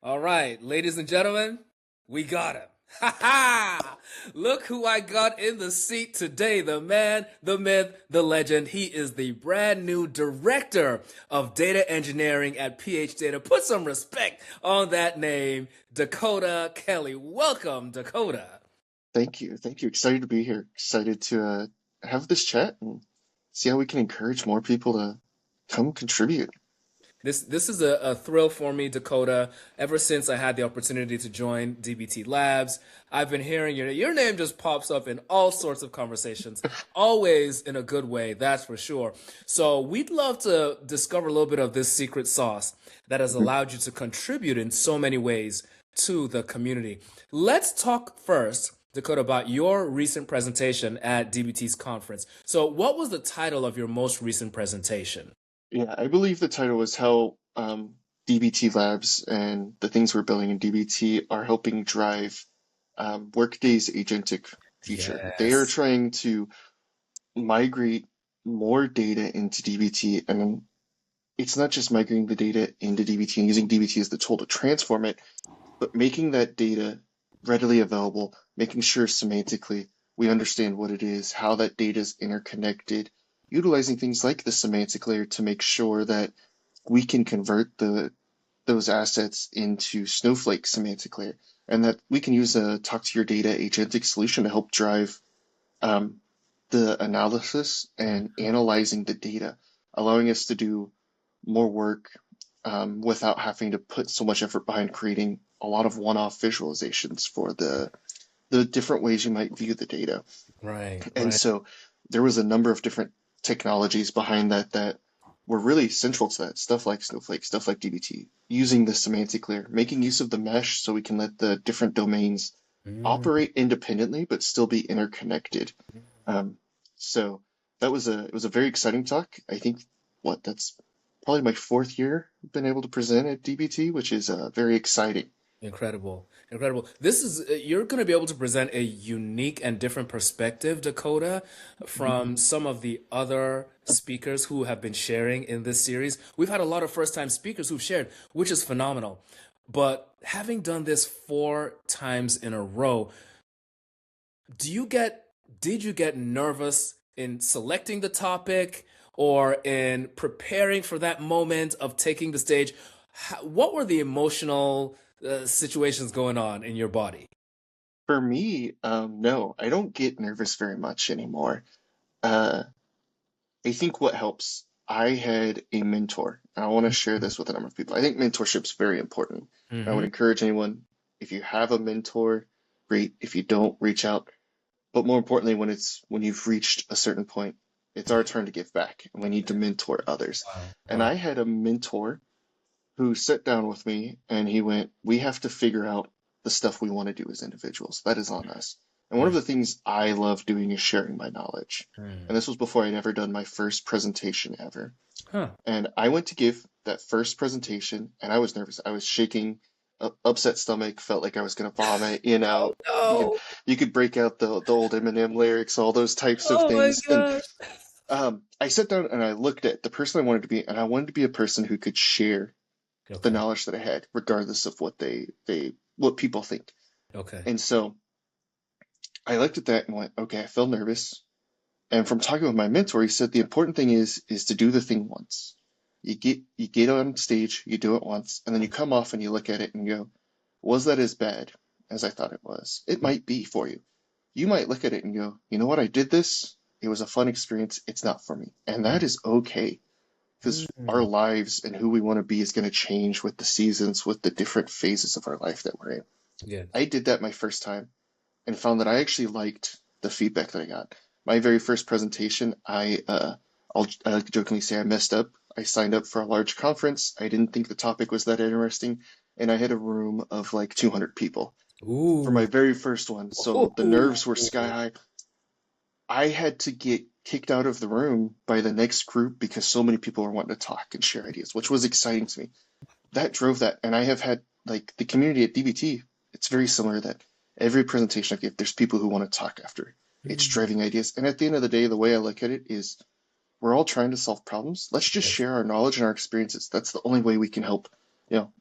All right, ladies and gentlemen, we got him. Ha ha! Look who I got in the seat today. The man, the myth, the legend. He is the brand new director of data engineering at phData. Put some respect on that name, Dakota Kelley. Welcome, Dakota. Thank you. Thank you. Excited to be here. Excited to have this chat and see how we can encourage more people to come contribute. This is a thrill for me, Dakota. Ever since I had the opportunity to join DBT Labs, I've been hearing your name just pops up in all sorts of conversations, always in a good way, that's for sure. So we'd love to discover a little bit of this secret sauce that has Mhm. allowed you to contribute in so many ways to the community. Let's talk first, Dakota, about your recent presentation at DBT's conference. So what was the title of your most recent presentation? Yeah, I believe the title was how DBT Labs and the things we're building in DBT are helping drive Workday's agentic future. They are Yes. trying to migrate more data into DBT, and it's not just migrating the data into DBT and using DBT as the tool to transform it, but making that data readily available, making sure semantically we understand what it is, how that data is interconnected, utilizing things like the semantic layer to make sure that we can convert those assets into Snowflake semantic layer, and that we can use a talk to your data agentic solution to help drive um, the analysis and analyzing the data, allowing us to do more work without having to put so much effort behind creating a lot of one-off visualizations for the different ways you might view the data. Right, And right. so there was a number of different technologies behind that were really central to that. Stuff like Snowflake, stuff like DBT, using the semantic layer, making use of the mesh so we can let the different domains Mm. operate independently but still be interconnected. Um, so that was a it was a very exciting talk. I think that's probably my fourth year been able to present at DBT, which is very exciting. Incredible. Incredible. This is, you're going to be able to present a unique and different perspective, Dakota, Mhm. from some of the other speakers who have been sharing in this series. We've had a lot of first-time speakers who've shared, which is phenomenal. But having done this four times in a row, do you get, did you get nervous in selecting the topic or in preparing for that moment of taking the stage? What were the emotional situations going on in your body? For me, no, I don't get nervous very much anymore. Uh, I think what helps, I had a mentor, and I want to share this with a number of people. I think mentorship's very important. I would Mm-hmm. encourage anyone, if you have a mentor, great. If you don't, reach out. But more importantly, when you've reached a certain point, it's our turn to give back, and we need to mentor others. Wow. And Wow. I had a mentor who sat down with me and he went, we have to figure out the stuff we want to do as individuals. That is on us. And one of Mm, the things I love doing is sharing my knowledge. mm. And this was before I'd ever done my first presentation ever. Huh. And I went to give that first presentation and I was nervous. I was shaking, upset stomach, felt like I was going to vomit, Oh you could no. you could break out the old Eminem lyrics, all those types of Oh my things. And God. I sat down and I looked at the person I wanted to be, and I wanted to be a person who could share the Okay. knowledge that I had, regardless of what people think. Okay. And so I looked at that and went, okay, I feel nervous. And from talking with my mentor, he said the important thing is to do the thing once. You get on stage, you do it once, and then you come off and you look at it and go, was that as bad as I thought it was? It might be for you. You might look at it and go, you know what, I did this. It was a fun experience. It's not for me. And that is okay because our Mm. lives and who we want to be is going to change with the seasons, with the different phases of our life that we're in. Yes. I did that my first time and found that I actually liked the feedback that I got. My very first presentation, I like to jokingly say I messed up. I signed up for a large conference. I didn't think the topic was that interesting, and I had a room of like 200 people for my Ooh. very first one. So the nerves were sky Ooh. high. I had to get kicked out of the room by the next group because so many people were wanting to talk and share ideas, which was exciting to me. That drove that. And I have had like the community at DBT, it's very similar that every presentation I give, there's people who want to talk after. It's Mm. driving ideas. And at the end of the day, the way I look at it is we're all trying to solve problems. Let's just Yes. share our knowledge and our experiences. That's the only way we can help.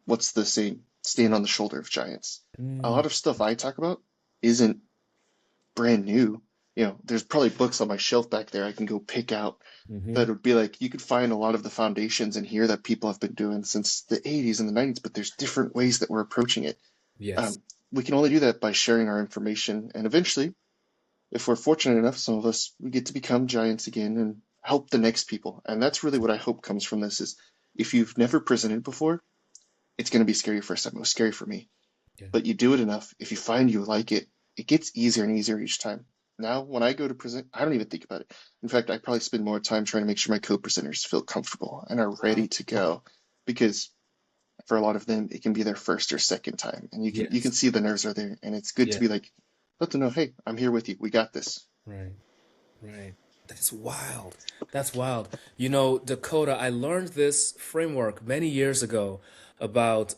What's the saying? stand on the shoulder of giants. A Mm, lot of stuff I talk about isn't brand new. There's probably books on my shelf back there I can go pick out hmm. that would be like you could find a lot of the foundations in here that people have been doing since the 80s and the 90s, but there's different ways that we're approaching it. Yes. Um, we can only do that by sharing our information, and eventually, if we're fortunate enough, some of us we get to become giants again and help the next people. And that's really what I hope comes from this is if you've never presented before, it's going to be scary first time. It was scary for me, Yeah. but you do it enough. If you find you like it, it gets easier and easier each time. Now, when I go to present, I don't even think about it. In fact, I probably spend more time trying to make sure my co-presenters feel comfortable and are ready to Wow. go, because for a lot of them, it can be their first or second time, and you can Yes. see the nerves are there, and it's good to Yeah. be like, let them know, hey, I'm here with you. We got this. Right. Right. That's wild. That's wild. Dakota, I learned this framework many years ago about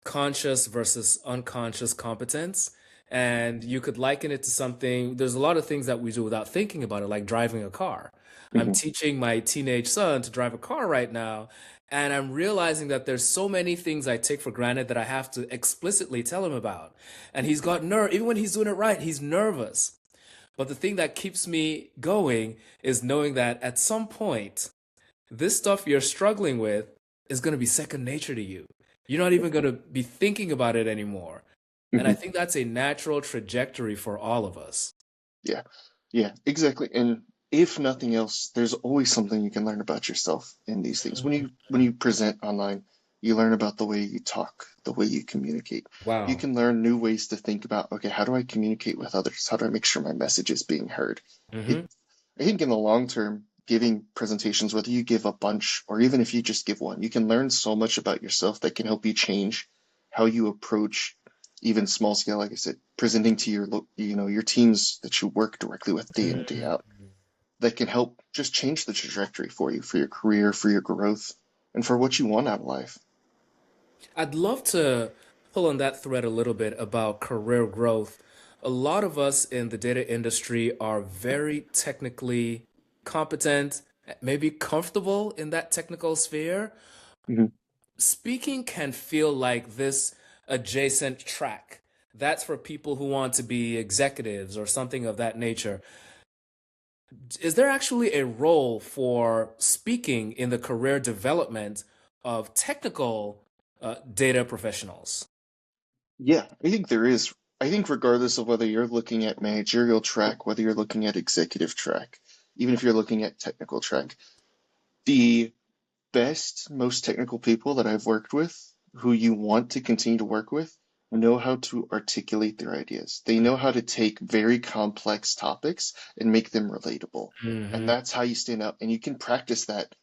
conscious versus unconscious competence. And you could liken it to something, there's a lot of things that we do without thinking about it, like driving a car. I'm Mm-hmm. teaching my teenage son to drive a car right now, and I'm realizing that there's so many things I take for granted that I have to explicitly tell him about. And he's got nerve, even when he's doing it right, he's nervous. But the thing that keeps me going is knowing that at some point, this stuff you're struggling with is going to be second nature to you. You're not even going to be thinking about it anymore. And I Mm-hmm. think that's a natural trajectory for all of us. Yeah, yeah, exactly. And if nothing else, there's always something you can learn about yourself in these things. When you present online, you learn about the way you talk, the way you communicate. You Wow. can learn new ways to think about, okay, how do I communicate with others? How do I make sure my message is being heard? It, Hmm. I think in the long term, giving presentations, whether you give a bunch or even if you just give one, you can learn so much about yourself that can help you change how you approach even small scale, like I said, presenting to your teams that you work directly with day in and day out, that can help just change the trajectory for you, for your career, for your growth, and for what you want out of life. I'd love to pull on that thread a little bit about career growth. A lot of us in the data industry are very technically competent, maybe comfortable in that technical sphere. Mhm. Speaking can feel like this adjacent track. That's for people who want to be executives or something of that nature. Is there actually a role for speaking in the career development of technical data professionals? Yeah, I think there is. I think regardless of whether you're looking at managerial track, whether you're looking at executive track, even if you're looking at technical track, the best, most technical people that I've worked with, who you want to continue to work with, know how to articulate their ideas. They know how to take very complex topics and make them relatable. And Hmm. that's how you stand out. And you can practice that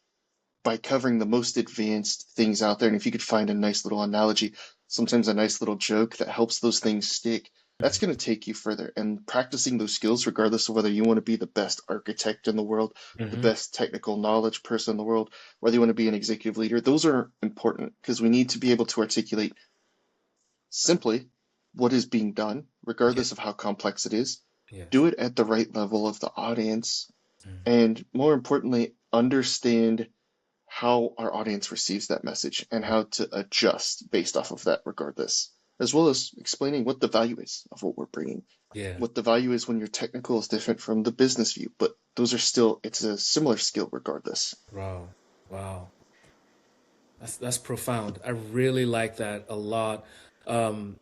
by covering the most advanced things out there. And if you could find a nice little analogy, sometimes a nice little joke that helps those things stick, that's going to take you further. And practicing those skills, regardless of whether you want to be the best architect in the world, the Hmm. best technical knowledge person in the world, whether you want to be an executive leader, those are important because we need to be able to articulate simply what is being done, Yeah. regardless of how complex it is. Yes. Do it at the right level of the audience, Mm. and more importantly, understand how our audience receives that message and how to adjust based off of that regardless, as well as explaining what the value is of what we're bringing. Yeah. What the value is when you're technical is different from the business view, but it's a similar skill regardless. Wow. Wow. That's profound. I really like that a lot. Um,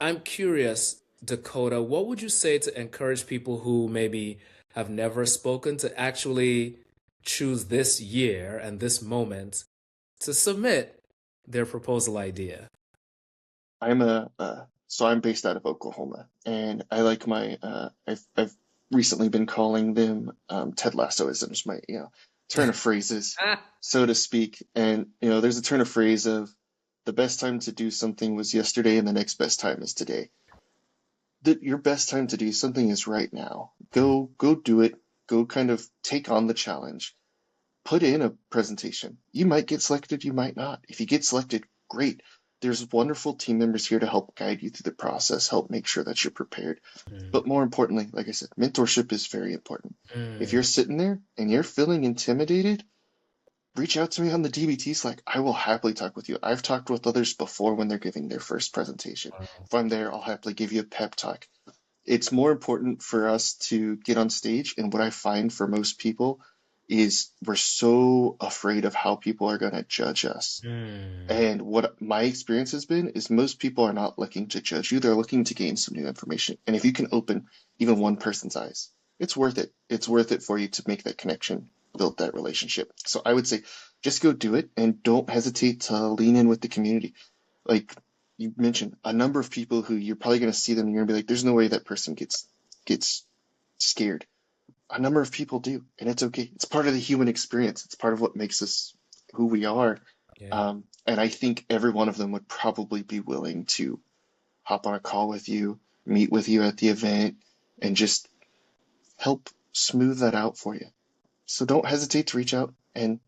I'm curious, Dakota, what would you say to encourage people who maybe have never spoken to actually choose this year and this moment to submit their proposal idea? I'm based out of Oklahoma, and I like I've recently been calling them Ted Lassoisms, my turn of phrases, Ah. so to speak. And there's a turn of phrase of the best time to do something was yesterday, and the next best time is today. Your best time to do something is right now. Go do it. Go kind of take on the challenge. Put in a presentation. You might get selected, you might not. If you get selected, great. There's wonderful team members here to help guide you through the process, help make sure that you're prepared. Mm, But more importantly, like I said, mentorship is very important. If mm, you're sitting there and you're feeling intimidated, reach out to me on the DBT Slack. I will happily talk with you. I've talked with others before when they're giving their first presentation. Wow. If I'm there, I'll happily give you a pep talk. It's more important for us to get on stage, and what I find for most people is we're so afraid of how people are going to judge us. Mm, And what my experience has been is most people are not looking to judge you. They're looking to gain some new information. And if you can open even one person's eyes, it's worth it. It's worth it for you to make that connection, build that relationship. So I would say just go do it and don't hesitate to lean in with the community. Like you mentioned, a number of people who you're probably going to see them and you're going to be like, there's no way that person gets scared. A number of people do, and it's okay. It's part of the human experience. It's part of what makes us who we are. yeah. And I think every one of them would probably be willing to hop on a call with you, meet with you at the event, and just help smooth that out for you. So don't hesitate to reach out and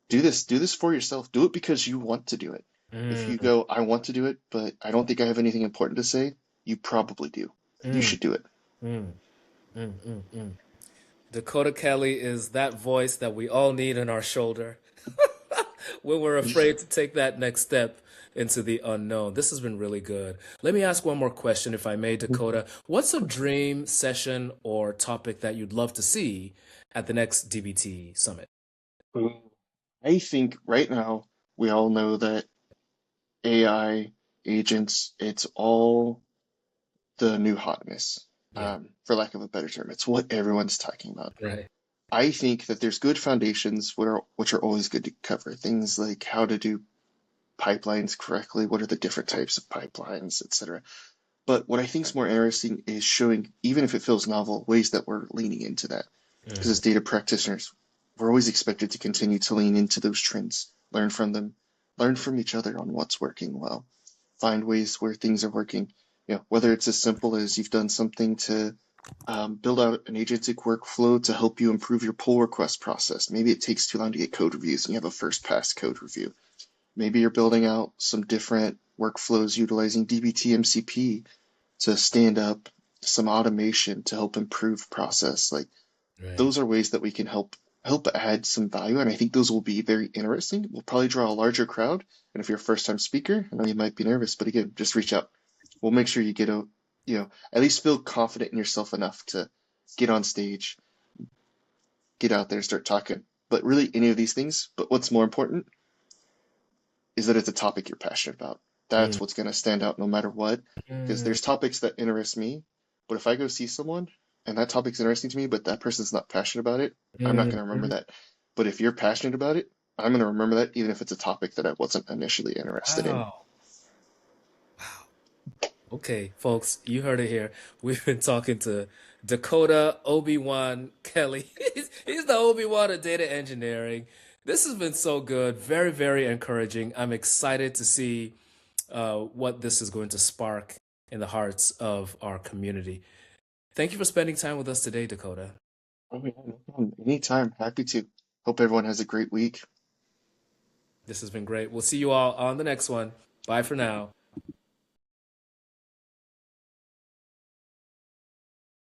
do this. Do this for yourself. Do it because you want to do it. If you Mm, go, I want to do it, but I don't think I have anything important to say, you probably do. You mm, should do it. mm, mm. Dakota Kelley is that voice that we all need in our shoulder when we're afraid to take that next step into the unknown. This has been really good. Let me ask one more question, if I may, Dakota. What's a dream session or topic that you'd love to see at the next DBT Summit? I think right now we all know that AI agents, it's all the new hotness, Yeah, for lack of a better term. It's what everyone's talking about. right. I think that there's good foundations which are always good to cover. Things like how to do pipelines correctly, what are the different types of pipelines, etc. But what I think is more interesting is showing, even if it feels novel, ways that we're leaning into that. Because Mm, as data practitioners, we're always expected to continue to lean into those trends, learn from them, learn from each other on what's working well, find ways where things are working. Whether it's as simple as you've done something to build out an agentic workflow to help you improve your pull request process. Maybe it takes too long to get code reviews and you have a first pass code review. Maybe you're building out some different workflows utilizing dbt MCP to stand up some automation to help improve process. Like right. those are ways that we can help add some value, and I think those will be very interesting. We'll probably draw a larger crowd, and if you're a first time speaker, I know you might be nervous, but again, just reach out. We'll make sure you get at least feel confident in yourself enough to get on stage, get out there, start talking. But really, any of these things. But what's more important is that it's a topic you're passionate about. Mm, That's what's going to stand out no matter what. Because mm, there's topics that interest me, but if I go see someone and that topic's interesting to me, but that person's not passionate about it, I'm not going to remember mm. that. But if you're passionate about it, I'm going to remember that even if it's a topic that I wasn't initially interested in. Wow. Wow. Okay, folks, you heard it here. We've been talking to Dakota Obi-Wan Kelley. He's the Obi-Wan of data engineering. This has been so good, very, very encouraging. I'm excited to see what this is going to spark in the hearts of our community. Thank you for spending time with us today, Dakota. Oh, yeah, no problem. Anytime. Happy to. Hope everyone has a great week. This has been great. We'll see you all on the next one. Bye for now.